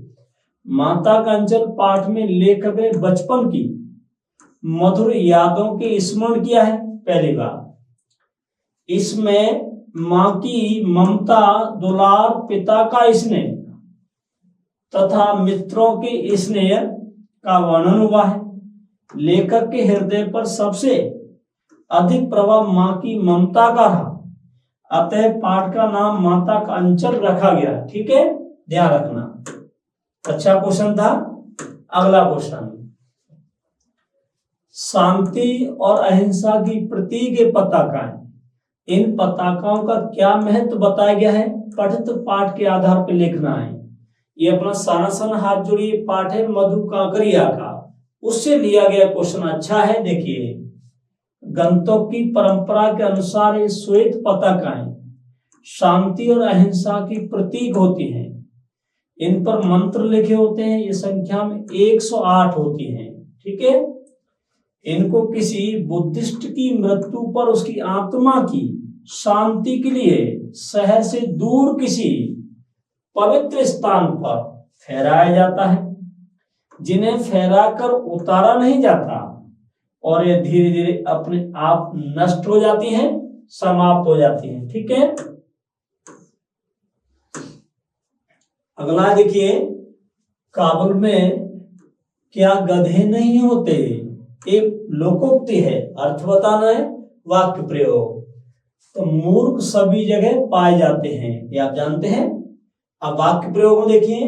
माता का आंचल पाठ में लेखक ने बचपन की मधुर यादों के स्मरण किया है। पहली बात, इसमें माँ की ममता, दुलार, पिता का स्नेह तथा मित्रों के स्नेह का वर्णन हुआ है। लेखक के हृदय पर सबसे अधिक प्रभाव माँ की ममता का रहा, अतः पाठ का नाम माता का अंचल रखा गया। ठीक है, ध्यान रखना। अच्छा क्वेश्चन था। अगला क्वेश्चन, शांति और अहिंसा की प्रतीक पताकाएं, इन पताकाओं का क्या महत्व बताया गया है? पठित पाठ के आधार पर लिखना है। ये अपना सारासन हाथ जोड़िए पाठ है मधु काकरिया का, उससे लिया गया क्वेश्चन अच्छा है। देखिए, गंतव्य की परंपरा के अनुसार ये श्वेत पताकाएं शांति और अहिंसा की प्रतीक होती हैं। इन पर मंत्र लिखे होते हैं। ये संख्या में 108 होती हैं। ठीक है, इनको किसी बुद्धिस्ट की मृत्यु पर उसकी आत्मा की शांति के लिए शहर से दूर किसी पवित्र स्थान पर फहराया जाता है, जिन्हें फहराकर उतारा नहीं जाता और ये धीरे धीरे अपने आप नष्ट हो जाती हैं, समाप्त हो जाती हैं। ठीक है, अगला देखिए, काबुल में क्या गधे नहीं होते? एक लोकोक्ति है, अर्थ बताना है, वाक्य प्रयोग। तो मूर्ख सभी जगह पाए जाते हैं, ये आप जानते हैं। अब वाक्य प्रयोग में देखिए,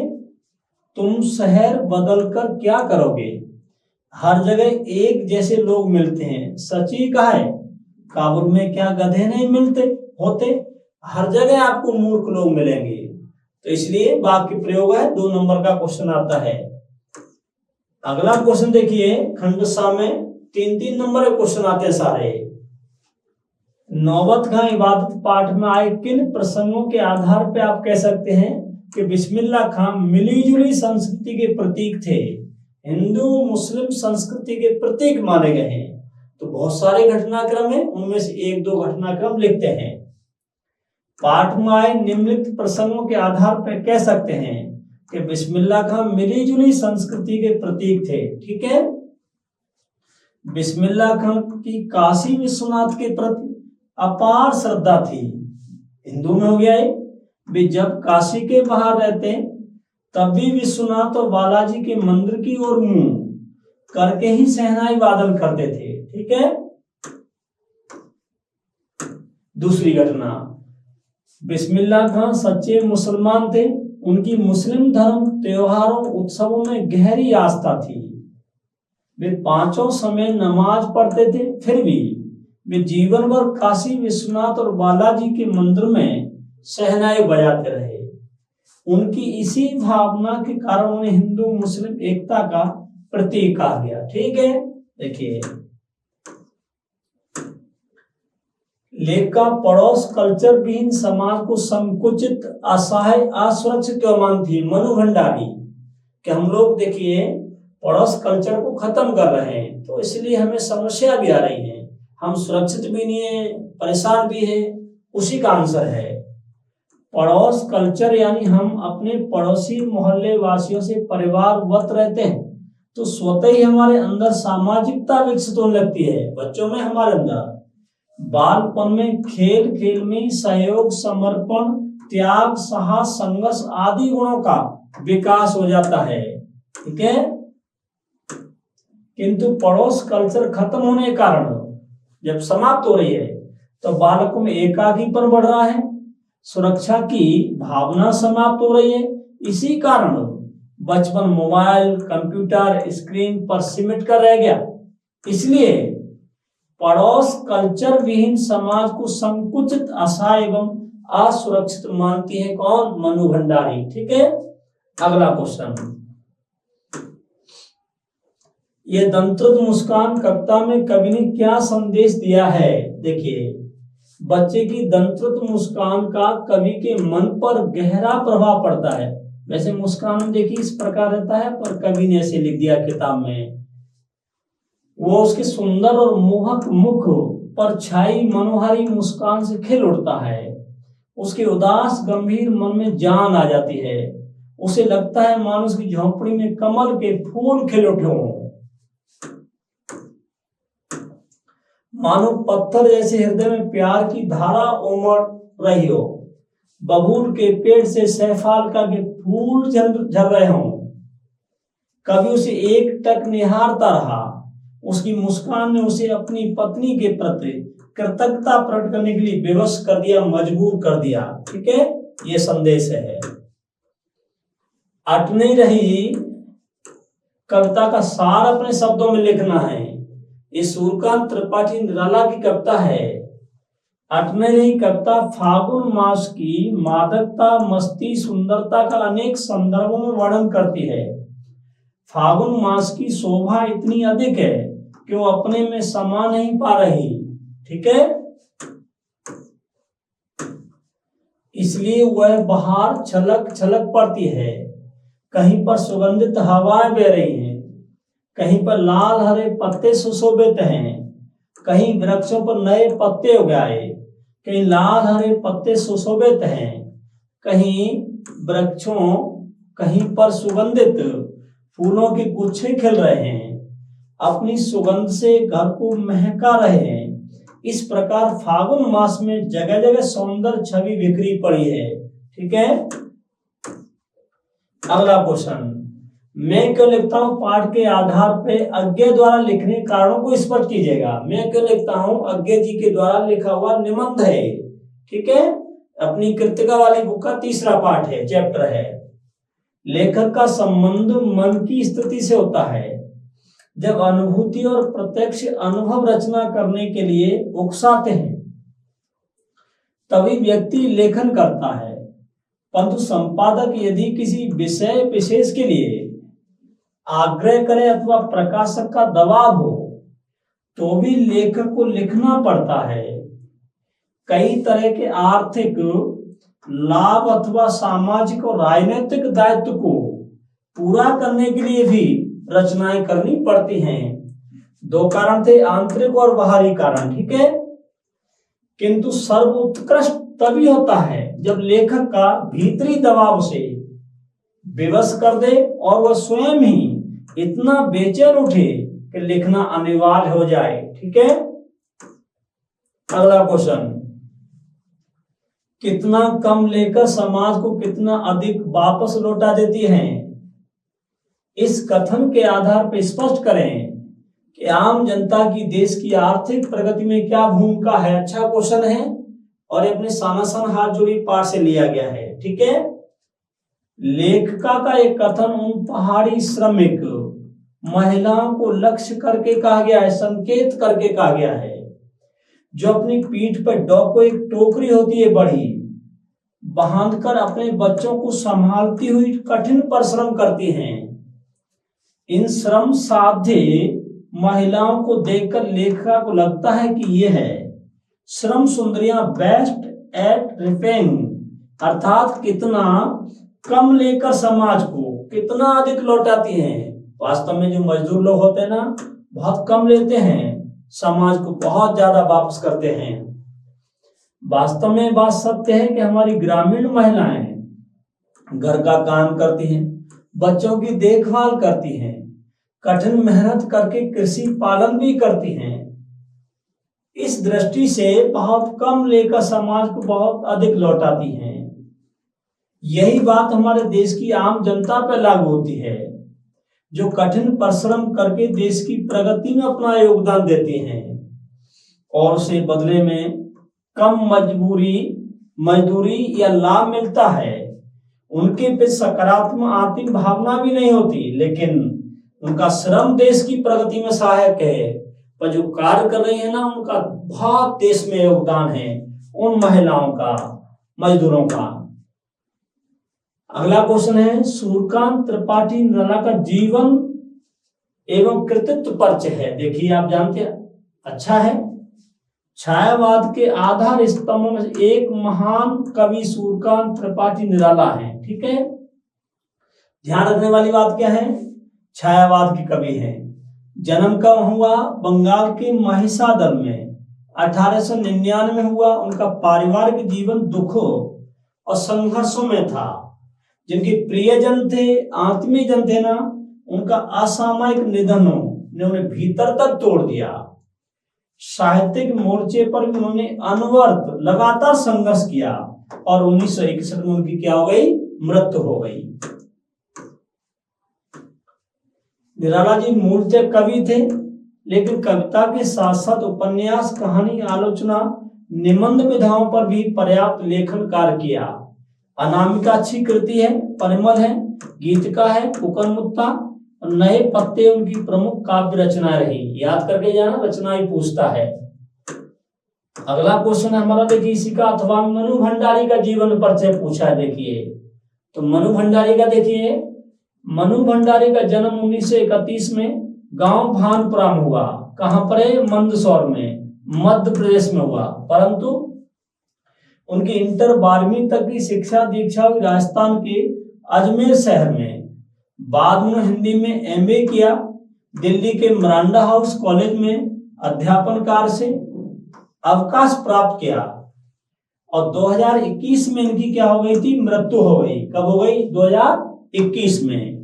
तुम शहर बदलकर क्या करोगे? हर जगह एक जैसे लोग मिलते हैं, सच ही कहा है। काबुल में क्या गधे नहीं मिलते होते? हर जगह आपको मूर्ख लोग मिलेंगे। तो इसलिए वाक्य प्रयोग है, 2 नंबर का क्वेश्चन आता है। अगला क्वेश्चन देखिए, खंड सा में 3-3 नंबर के क्वेश्चन आते हैं सारे। नौबत खां इबादत पाठ में आए किन प्रसंगों के आधार पे आप कह सकते हैं कि बिस्मिल्लाह खां मिली जुली संस्कृति के प्रतीक थे, हिंदू मुस्लिम संस्कृति के प्रतीक माने गए हैं? तो बहुत सारे घटनाक्रम है, उनमें से 1-2 घटनाक्रम लिखते हैं। पाठ में आए निम्नलिखित प्रसंगों के आधार पर कह सकते हैं कि बिस्मिल्लाह खां मिली जुली संस्कृति के प्रतीक थे। ठीक है, बिस्मिल्लाह खां की काशी विश्वनाथ के प्रति अपार श्रद्धा थी। हिंदू में हो गया है। वे जब काशी के बाहर रहते तब भी विश्वनाथ और बालाजी के मंदिर की ओर मुंह करके ही शहनाई वादन करते थे। ठीक है, दूसरी घटना, बिस्मिल्लाह खां सच्चे मुसलमान थे। उनकी मुस्लिम धर्म त्योहारों उत्सवों में गहरी आस्था थी। वे 5 समय नमाज पढ़ते थे, फिर भी वे जीवन भर काशी विश्वनाथ और बालाजी के मंदिर में शहनाई बजाते रहे। उनकी इसी भावना के कारण उन्हें हिंदू मुस्लिम एकता का प्रतीक कहा गया। ठीक है, देखिए, लेख का पड़ोस कल्चर विहीन समाज को संकुचित, असहाय, असुरक्षित क्यों मानती है? मनु भंडारी कि हम लोग देखिए पड़ोस कल्चर को खत्म कर रहे हैं, तो इसलिए हमें समस्या भी आ रही है, हम सुरक्षित भी नहीं है, परेशान भी है। उसी का आंसर है पड़ोस कल्चर, यानी हम अपने पड़ोसी मोहल्ले वासियों से परिवारवत रहते हैं तो स्वतः ही हमारे अंदर सामाजिकता विकसित होने लगती है। बच्चों में, हमारे अंदर बालपन में खेल खेल में सहयोग, समर्पण, त्याग, साहस, संघर्ष आदि गुणों का विकास हो जाता है। ठीक है। किंतु पड़ोस कल्चर खत्म होने के कारण जब समाप्त हो रही है तो बालकों में एकाकीपन बढ़ रहा है, सुरक्षा की भावना समाप्त हो रही है। इसी कारण बचपन मोबाइल, कंप्यूटर, स्क्रीन पर सिमट कर रह गया। इसलिए पड़ोस कल्चर विहीन समाज को संकुचित, असहाय एवं असुरक्षित मानती है। कौन? मनु भंडारी। ठीक है। अगला क्वेश्चन, ये दंतृत मुस्कान कविता में कवि ने क्या संदेश दिया है? देखिए, बच्चे की दंतृत मुस्कान का कवि के मन पर गहरा प्रभाव पड़ता है। वैसे मुस्कान देखिए इस प्रकार रहता है, पर कवि ने ऐसे लिख दिया किताब में। वो उसके सुंदर और मोहक मुख पर छाई मनोहारी मुस्कान से खिल उठता है। उसके उदास गंभीर मन में जान आ जाती है। उसे लगता है मानो उसकी झोंपड़ी में कमल के फूल खिल उठे हों, मानो पत्थर जैसे हृदय में प्यार की धारा उमड़ रही हो, बबूल के पेड़ से सैफालका के फूल झर रहे हों। कभी उसे एक टक निहारता रहा। उसकी मुस्कान ने उसे अपनी पत्नी के प्रति कृतज्ञता प्रकट करने के लिए विवश कर दिया, मजबूर कर दिया। ठीक है, ये संदेश है। अट नहीं रही कविता का सार अपने शब्दों में लिखना है। ये सूर्यकांत त्रिपाठी निराला की कविता है। अट नहीं रही कविता फागुन मास की मादकता, मस्ती, सुंदरता का अनेक संदर्भों में वर्णन करती है। फागुन मास की शोभा इतनी अधिक है कि वो अपने में समा नहीं पा रही। ठीक है, इसलिए वह बाहर छलक छलक पड़ती है। कहीं पर सुगंधित हवाएं बह रही हैं, कहीं पर लाल हरे पत्ते सुशोभित हैं, कहीं वृक्षों पर नए पत्ते उगाए, कहीं लाल हरे पत्ते सुशोभित हैं, कहीं पर सुगंधित फूलों के गुच्छे खिल रहे हैं, अपनी सुगंध से घर को महका रहे हैं। इस प्रकार फागुन मास में जगह जगह सौंदर्य छवि बिखरी पड़ी है। ठीक है। अगला क्वेश्चन, मैं क्यों लिखता हूं पाठ के आधार पे अज्ञे द्वारा लिखने कारणों को स्पष्ट कीजिएगा। मैं क्यों लिखता हूं अज्ञे जी के द्वारा लिखा हुआ निबंध है। ठीक है, अपनी कृतिका वाली बुक का तीसरा पाठ है, चैप्टर है। लेखक का संबंध मन की स्थिति से होता है। जब अनुभूति और प्रत्यक्ष अनुभव रचना करने के लिए उकसाते हैं तभी व्यक्ति लेखन करता है, परंतु संपादक यदि किसी विषय विशेष के लिए आग्रह करे अथवा प्रकाशक का दबाव हो तो भी लेखक को लिखना पड़ता है। कई तरह के आर्थिक लाभ अथवा सामाजिक और राजनीतिक दायित्व को पूरा करने के लिए भी रचनाएं करनी पड़ती हैं। दो कारण थे, आंतरिक और बाहरी कारण। ठीक है, किंतु सर्वोत्कृष्ट तभी होता है जब लेखक का भीतरी दबाव से विवश कर दे और वह स्वयं ही इतना बेचैन उठे कि लिखना अनिवार्य हो जाए। ठीक है। अगला क्वेश्चन, कितना कम लेकर समाज को कितना अधिक वापस लौटा देती हैं? इस कथन के आधार पर स्पष्ट करें कि आम जनता की देश की आर्थिक प्रगति में क्या भूमिका है। अच्छा क्वेश्चन है और ये अपने सानासन हाथ जोड़ी पाठ से लिया गया है। ठीक है, लेखिका का एक कथन उन पहाड़ी श्रमिक महिलाओं को लक्ष्य करके कहा गया है, संकेत करके कहा गया है, जो अपनी पीठ पर डॉको एक टोकरी होती है बड़ी, बांधकर अपने बच्चों को संभालती हुई कठिन परिश्रम करती हैं। इन श्रम साध्य महिलाओं को देखकर लेखिका को लगता है कि ये है श्रम सुंदरियां बेस्ट एट रिपेइंग, अर्थात कितना कम लेकर समाज को कितना अधिक लौटाती हैं। वास्तव में जो मजदूर लोग होते हैं ना, बहुत कम लेते हैं, समाज को बहुत ज्यादा वापस करते हैं। वास्तव में बात सत्य है कि हमारी ग्रामीण महिलाएं घर का काम करती हैं, बच्चों की देखभाल करती हैं, कठिन मेहनत करके कृषि पालन भी करती हैं। इस दृष्टि से बहुत कम लेकर समाज को बहुत अधिक लौटाती हैं। यही बात हमारे देश की आम जनता पर लागू होती है, जो कठिन परिश्रम करके देश की प्रगति में अपना योगदान देते हैं और उसे बदले में कम मजदूरी या लाभ मिलता है। उनके पे सकारात्मक आर्थिक भावना भी नहीं होती, लेकिन उनका श्रम देश की प्रगति में सहायक है। पर जो कार्य कर रही है ना, उनका बहुत देश में योगदान है, उन महिलाओं का, मजदूरों का। अगला क्वेश्चन है, सूर्यकांत त्रिपाठी निराला का जीवन एवं कृतित्व परिचय है। देखिए आप जानते हैं, अच्छा है। छायावाद के आधार स्तंभों में से एक महान कवि सूर्यकांत त्रिपाठी निराला है। ठीक है, ध्यान रखने वाली बात क्या है, छायावाद के कवि हैं। जन्म कब हुआ, बंगाल के महिसादल में 1899 में हुआ। उनका पारिवारिक जीवन दुखों और संघर्षों में था। जिनके प्रियजन थे, आत्मीय जन थे ना, उनका असामयिक निधनों ने उन्हें भीतर तक तोड़ दिया। साहित्यिक मोर्चे पर भी उन्होंने अनवरत लगातार संघर्ष किया और 1961 में उनकी क्या हो गई, मृत्यु हो गई। निराला जी मूलतः कवि थे, लेकिन कविता के साथ साथ उपन्यास, कहानी, आलोचना, निबंध विधाओं पर भी पर्याप्त लेखन कार्य किया। अनामिका अच्छी कृति है, परिमल है, गीतिका है, कुकरमुत्ता और नए पत्ते उनकी प्रमुख काव्य रचना रही। याद करके जाना, रचना ही पूछता है। अगला क्वेश्चन है हमारा, देखिए इसी का, अथवा मनु भंडारी का जीवन परिचय पूछा है। देखिए तो मनु भंडारी का, देखिए मनु भंडारी का जन्म 1931 में गांव भानपुरा में हुआ। कहां पर है, मंदसौर में, मध्य प्रदेश में हुआ। परंतु उनकी इंटर 12वीं तक की शिक्षा दीक्षा हुई राजस्थान के अजमेर शहर में। बाद में हिंदी में एमए किया। दिल्ली के मरांडा हाउस कॉलेज में अध्यापन कार्य से अवकाश प्राप्त किया और 2021 में इनकी क्या हो गई थी, मृत्यु हो गई। कब हो गई, 2021 में।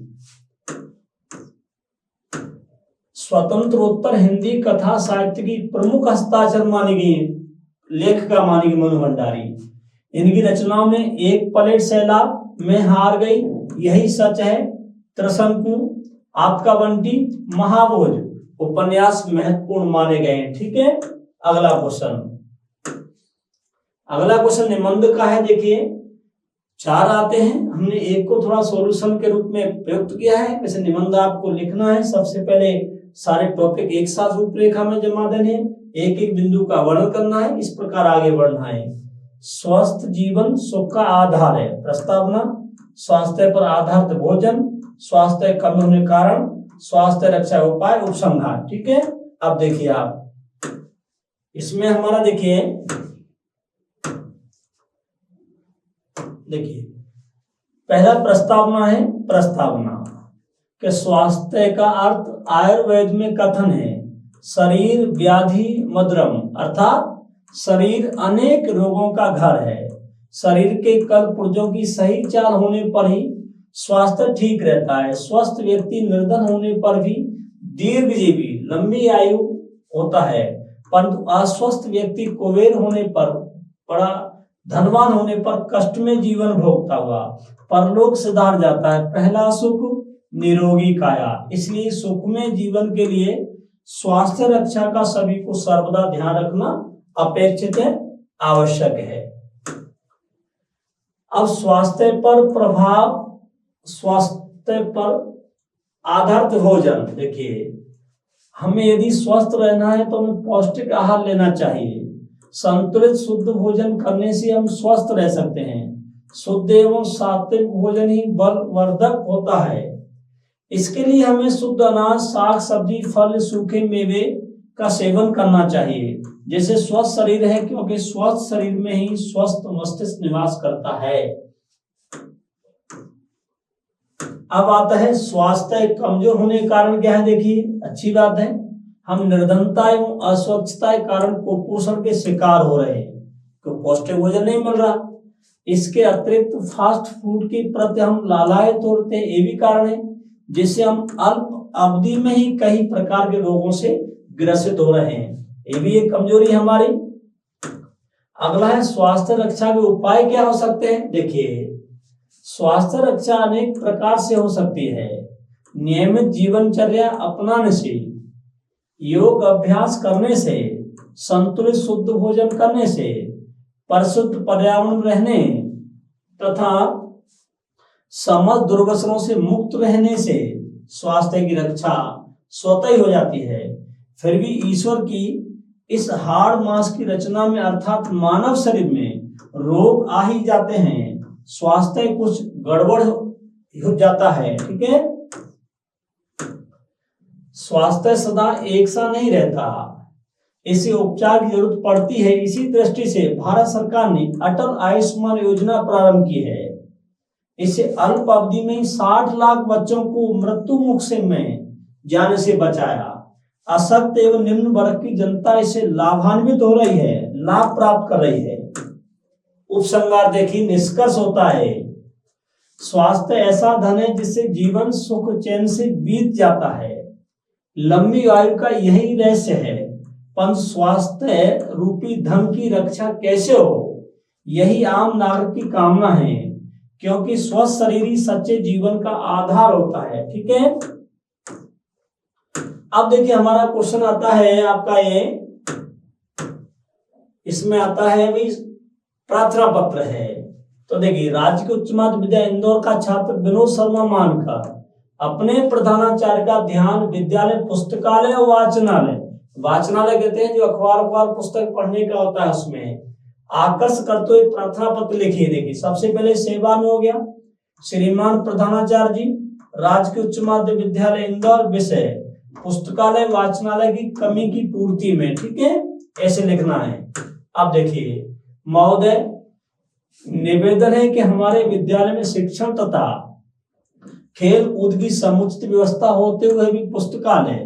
स्वतंत्रोत्तर हिंदी कथा साहित्य की प्रमुख हस्ताक्षर मानी गई, लेखिका मानी गई मनु भंडारी। इनकी रचनाओं में एक प्लेट सैलाब, में हार गई, यही सच है, त्रिशंकु, आपका बंटी, महाभोज उपन्यास महत्वपूर्ण माने गए हैं। ठीक है, अगला क्वेश्चन निबंध का है। देखिए 4 आते हैं, हमने एक को थोड़ा सॉल्यूशन के रूप में प्रयुक्त किया है। वैसे निबंध आपको लिखना है, सबसे पहले सारे टॉपिक एक साथ रूपरेखा में जमा देने, एक एक बिंदु का वर्णन करना है, इस प्रकार आगे बढ़ना है। स्वस्थ जीवन सुख का आधार है, प्रस्तावना। स्वास्थ्य पर आधारित भोजन, स्वास्थ्य कम होने के कारण, स्वास्थ्य रक्षा उपाय, उपसंहार। ठीक है, अब देखिए आप इसमें हमारा, देखिए पहला प्रस्तावना है। प्रस्तावना के स्वास्थ्य का अर्थ आयुर्वेद में कथन है, शरीर व्याधि मद्रम, अर्थात शरीर अनेक रोगों का घर है। शरीर के कल पुर्जों की सही चाल होने पर ही स्वास्थ्य ठीक रहता है। स्वस्थ व्यक्ति निर्धन होने पर भी दीर्घजीवी, लंबी आयु होता है, परंतु अस्वस्थ व्यक्ति कुबेर होने पर, बड़ा धनवान होने पर कष्ट में जीवन भोगता हुआ परलोक सिधार जाता है। पहला सुख निरोगी काया, इसलिए सुखमय जीवन के लिए स्वास्थ्य रक्षा का सभी को सर्वदा ध्यान रखना अपेक्षित है, आवश्यक है। अब स्वास्थ्य पर प्रभाव, स्वास्थ्य पर आधारित भोजन। देखिए हमें यदि स्वस्थ रहना है तो हमें पौष्टिक आहार लेना चाहिए। संतुलित शुद्ध भोजन करने से हम स्वस्थ रह सकते हैं। शुद्ध एवं सात्विक भोजन ही बलवर्धक होता है। इसके लिए हमें शुद्ध अनाज, साग सब्जी, फल, सूखे मेवे का सेवन करना चाहिए। जैसे स्वस्थ शरीर है, क्योंकि स्वस्थ शरीर में ही स्वस्थ मस्तिष्क निवास करता है। अब आता है स्वास्थ्य कमजोर होने के कारण क्या है, देखिए अच्छी बात है, हम निर्धनता एवं अस्वच्छता के कारण कुपोषण के शिकार हो रहे हैं, तो पौष्टिक भोजन नहीं मिल रहा। इसके अतिरिक्त फास्ट फूड के प्रति हम लालायित होते हैं, ये भी कारण है, जिससे हम अल्प अवधि में ही कई प्रकार के रोगों से ग्रसित हो रहे हैं, ये भी एक कमजोरी है हमारी। अगला है स्वास्थ्य रक्षा के उपाय क्या हो सकते हैं। देखिए स्वास्थ्य रक्षा अनेक प्रकार से हो सकती है। नियमित जीवनचर्या अपनाने से, योग अभ्यास करने से, संतुलित शुद्ध भोजन करने से, परिशुद्ध पर्यावरण रहने तथा समस्त दुर्व्यसनों से मुक्त रहने से स्वास्थ्य की रक्षा स्वतः ही हो जाती है। फिर भी ईश्वर की इस हाड़ मांस की रचना में अर्थात मानव शरीर में रोग आ ही जाते हैं, स्वास्थ्य कुछ गड़बड़ हो जाता है, ठीक है। स्वास्थ्य सदा एक सा नहीं रहता, इसे उपचार की जरूरत पड़ती है। इसी दृष्टि से भारत सरकार ने अटल आयुष्मान योजना प्रारंभ की है। इससे अल्प अवधि में 60 लाख बच्चों को मृत्यु मुख से में जाने से बचाया। अशक्त एवं निम्न वर्ग की जनता इससे लाभान्वित हो रही है, लाभ प्राप्त कर रही है। उपसंहार देखिए, निष्कर्ष होता है स्वास्थ्य ऐसा धन है जिससे जीवन सुख चैन से बीत जाता है। लंबी आयु का यही रहस्य है, पर स्वास्थ्य रूपी धन की रक्षा कैसे हो, यही आम नागरिक की कामना है, क्योंकि स्वस्थ शरीर ही सच्चे जीवन का आधार होता है, ठीक है। अब देखिए हमारा क्वेश्चन आता है आपका ये, इसमें आता है भी प्रार्थना पत्र है। तो देखिए राज्य के उच्च माध्यमिक विद्यालय इंदौर का छात्र विनोद शर्मा मानकर अपने प्रधानाचार्य का ध्यान विद्यालय पुस्तकालय और वाचनालय, वाचनालय कहते हैं जो अखबार पुस्तक पढ़ने का होता है, उसमें आकर्ष करते हुए प्रार्थना पत्र लिखिए। देखिए सबसे पहले सेवा में हो गया, श्रीमान प्रधानाचार्य जी, राज्य के उच्च माध्यमिक विद्यालय इंदौर, विषय पुस्तकालय वाचनालय की कमी की पूर्ति में, ठीक है, ऐसे लिखना है। अब देखिए महोदय, निवेदन है कि हमारे विद्यालय में शिक्षण तथा खेल कूद की समुचित व्यवस्था होते हुए भी पुस्तकालय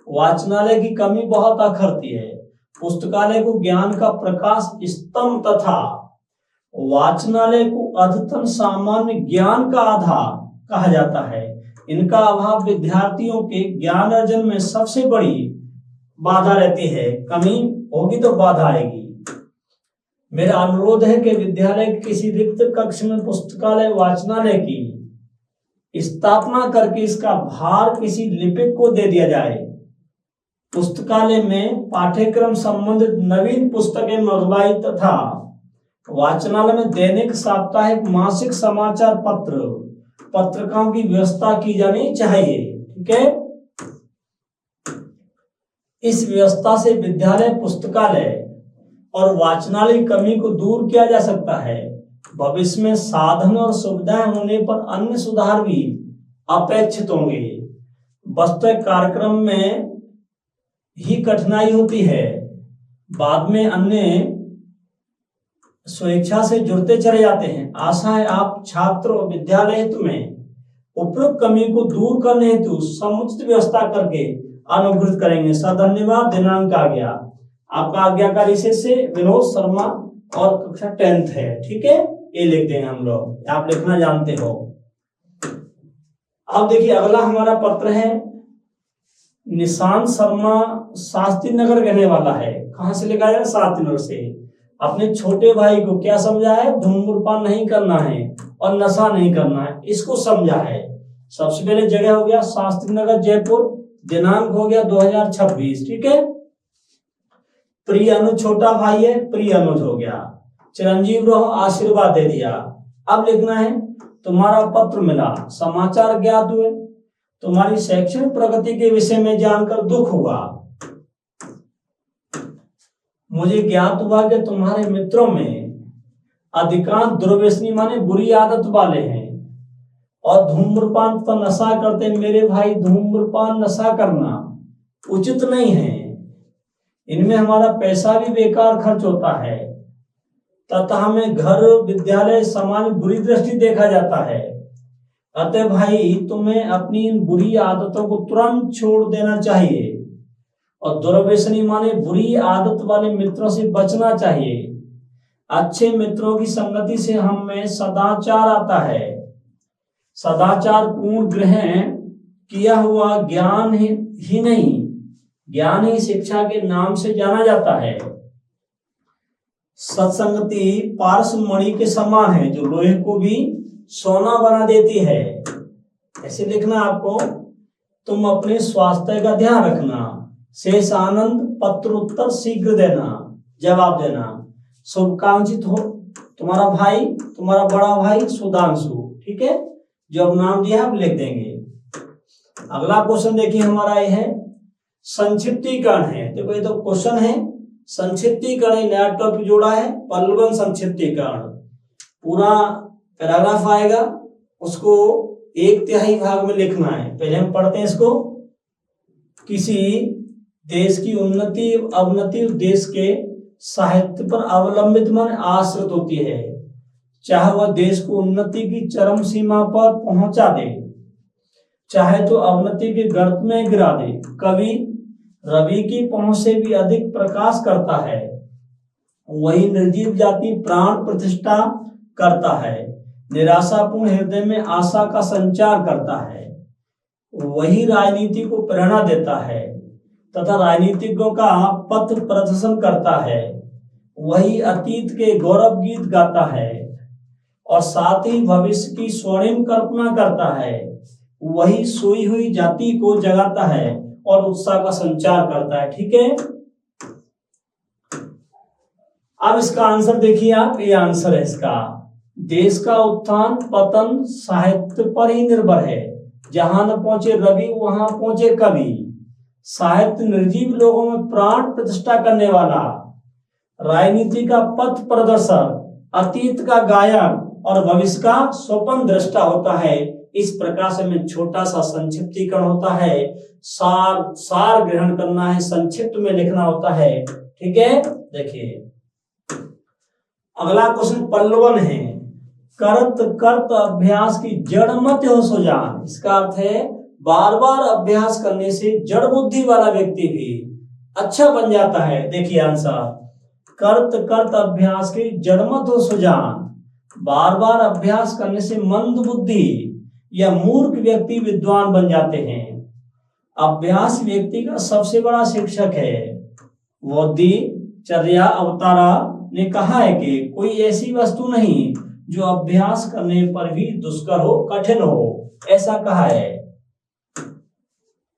वाचनालय की कमी बहुत अखरती है। पुस्तकालय को ज्ञान का प्रकाश स्तंभ तथा वाचनालय को अद्यतन सामान्य ज्ञान का आधार कहा जाता है। इनका अभाव विद्यार्थियों के ज्ञान अर्जन में सबसे बड़ी बाधा रहती है, कमी होगी तो बाधा आएगी। मेरा अनुरोध है कि विद्यालय के किसी रिक्त कक्ष में पुस्तकालय वाचनालय की स्थापना करके इसका भार किसी लिपिक को दे दिया जाए। पुस्तकालय में पाठ्यक्रम संबंधित नवीन पुस्तकें मंगवाई तथा वाचनालय में दैनिक साप्ताहिक मासिक समाचार पत्रिकाओं की व्यवस्था की जानी चाहिए, ठीक है। इस व्यवस्था से विद्यालय पुस्तकालय और वाचनालय की कमी को दूर किया जा सकता है। भविष्य में साधन और सुविधाएं होने पर अन्य सुधार भी अपेक्षित होंगे। वास्तविक कार्यक्रम में ही कठिनाई होती है, बाद में अन्य स्वेच्छा से जुड़ते चले जाते हैं। आशा है आप छात्र और विद्यालय हेतु में उपयुक्त कमी को दूर करने हेतु समुचित व्यवस्था करके अनुग्रहित करेंगे। धन्यवाद। दिनांक आ गया आपका आज्ञाकारी से विनोद शर्मा और कक्षा 10th है, ठीक है, ये लिख देंगे हम लोग, आप लिखना जानते हो। अब देखिए अगला हमारा पत्र है, निशांत शर्मा शास्त्री नगर रहने वाला है। कहां से लिखा है? शास्त्री नगर से। अपने छोटे भाई को क्या समझा है? धूम्रपान नहीं करना है और नशा नहीं करना है, इसको समझा है। सबसे पहले जगह हो गया शास्त्री नगर जयपुर, दिनांक हो गया 2026, ठीक है। प्रिय अनुज छोटा भाई है, प्रिय अनुज हो गया। चिरंजीव रहो, आशीर्वाद दे दिया। अब लिखना है तुम्हारा पत्र मिला, समाचार ज्ञात हुए, तुम्हारी शैक्षणिक प्रगति के विषय में जानकर दुख हुआ। मुझे ज्ञात हुआ कि तुम्हारे मित्रों में अधिकांश दुर्व्यसनी माने बुरी आदत वाले हैं और धूम्रपान तथा नशा करते। मेरे भाई, धूम्रपान नशा करना उचित नहीं है, इनमें हमारा पैसा भी बेकार खर्च होता है तथा हमें घर, विद्यालय, समाज बुरी दृष्टि देखा जाता है अतः भाई तुम्हें अपनी इन बुरी आदतों को तुरंत छोड़ देना चाहिए और दुर्व्यसनी माने बुरी आदत वाले मित्रों से बचना चाहिए। अच्छे मित्रों की संगति से हम में सदाचार आता है। सदाचार पूर्ण ग्रहण किया हुआ ज्ञान ही नहीं, ज्ञान ही शिक्षा के नाम से जाना जाता है। सत्संगति पारस मणि के समान है जो लोहे को भी सोना बना देती है। ऐसे लिखना आपको। तुम अपने स्वास्थ्य का ध्यान रखना। शेष आनंद पत्र उत्तर शीघ्र देना, जवाब देना। शुभकांक्षित हो तुम्हारा भाई, तुम्हारा बड़ा भाई सुधांशु। ठीक है, जो अब नाम दिया आप लिख देंगे। अगला क्वेश्चन देखिए हमारा ये है संक्षिप्तीकरण है। देखो ये तो क्वेश्चन है, संक्षिप्तीकरण नया टॉपिक जोड़ा है, पल्लवन संक्षिप्तीकरण। पूरा पैराग्राफ आएगा, उसको 1/3 भाग में लिखना है। पहले हम पढ़ते हैं इसको। किसी देश की उन्नति अवनति देश के साहित्य पर अवलंबित मन आश्रित होती है। चाहे वह देश को उन्नति की चरम सीमा पर पहुंचा दे, चाहे तो अवनति के गर्त में गिरा दे। कवि रवि की पहुंच से भी अधिक प्रकाश करता है। वही निर्जीव जाति प्राण प्रतिष्ठा करता है। निराशापूर्ण हृदय में आशा का संचार करता है। वही राजनीति को प्रेरणा देता है तथा राजनीतिज्ञों का पथ प्रदर्शन करता है। वही अतीत के गौरव गीत गाता है और साथ ही भविष्य की स्वर्णिम कल्पना करता है। वही सोई हुई जाति को जगाता है और उत्साह का संचार करता है। ठीक है, अब इसका आंसर देखिए आप। ये आंसर है इसका। देश का उत्थान पतन साहित्य पर ही निर्भर है। जहां न पहुंचे रवि वहां पहुंचे कवि। साहित्य निर्जीव लोगों में प्राण प्रतिष्ठा करने वाला, राजनीति का पथ प्रदर्शक, अतीत का गायक और भविष्य का स्वप्न दृष्टा होता है। इस प्रकार से में छोटा सा संक्षिप्तीकरण होता है। सार ग्रहण करना है, संक्षिप्त में लिखना होता है। ठीक है, देखिए अगला क्वेश्चन पल्लवन है। करत करत अभ्यास की जड़ मत हो सुजान। इसका अर्थ है बार बार अभ्यास करने से जड़ बुद्धि वाला व्यक्ति भी अच्छा बन जाता है। देखिए आंसर, करत करत अभ्यास की जड़ मत हो सुजान। बार बार अभ्यास करने से मंद बुद्धि या मूर्ख व्यक्ति विद्वान बन जाते हैं। अभ्यास व्यक्ति का सबसे बड़ा शिक्षक है। बोधिचर्या अवतारा ने कहा है कि कोई ऐसी वस्तु नहीं जो अभ्यास करने पर भी दुष्कर हो, कठिन हो, ऐसा कहा है।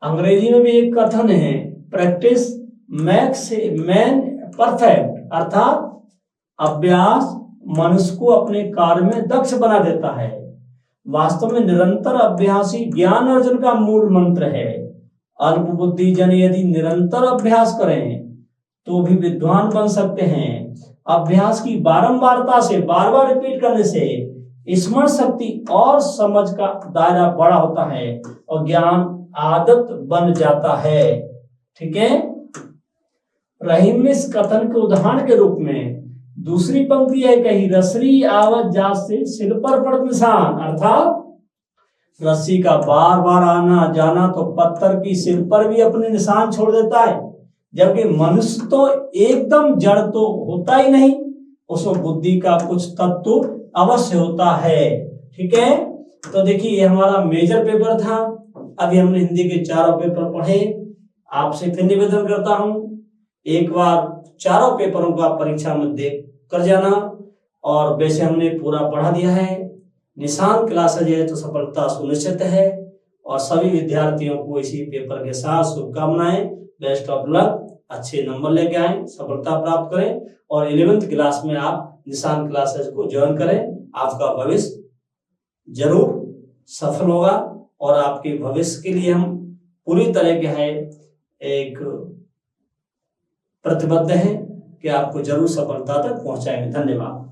अंग्रेजी में भी एक कथन है, प्रैक्टिस मेक्स मैन परफेक्ट, अर्थात अभ्यास मनुष्य को अपने कार्य में दक्ष बना देता है। वास्तव में निरंतर अभ्यास ही ज्ञान अर्जन का मूल मंत्र है। अल्प बुद्धि जन यदि निरंतर अभ्यास करें तो भी विद्वान बन सकते हैं। अभ्यास की बारंबारता से, बार बार रिपीट करने से स्मरण शक्ति और समझ का दायरा बड़ा होता है और ज्ञान आदत बन जाता है। ठीक है, रहीम ने इस कथन के उदाहरण के रूप में दूसरी पंक्ति है कही, रसरी आवत जात से सिर पर पड़त निशान। अर्थात रस्सी का बार बार आना जाना तो पत्थर की सिर पर भी अपने निशान छोड़ देता है, जबकि मनुष्य तो एकदम जड़ तो होता ही नहीं, उसमें बुद्धि का कुछ तत्व अवश्य होता है। ठीक है, तो देखिए ये हमारा मेजर पेपर था। अभी हमने हिंदी के चारों पेपर पढ़े। आपसे फिर निवेदन करता हूं, एक बार चारों पेपरों का परीक्षा में देख कर जाना। और वैसे हमने पूरा पढ़ा दिया है। निशान क्लासेज है तो सफलता सुनिश्चित है और सभी विद्यार्थियों को इसी पेपर के साथ शुभकामनाएं। बेस्ट ऑफ लक, अच्छे नंबर लेके आए, सफलता प्राप्त करें और 11th क्लास में आप निशान क्लासेज को ज्वाइन करें। आपका भविष्य जरूर सफल होगा और आपके भविष्य के लिए हम पूरी तरह के है एक प्रतिबद्ध हैं कि आपको जरूर सफलता तक पहुंचाएंगे। धन्यवाद।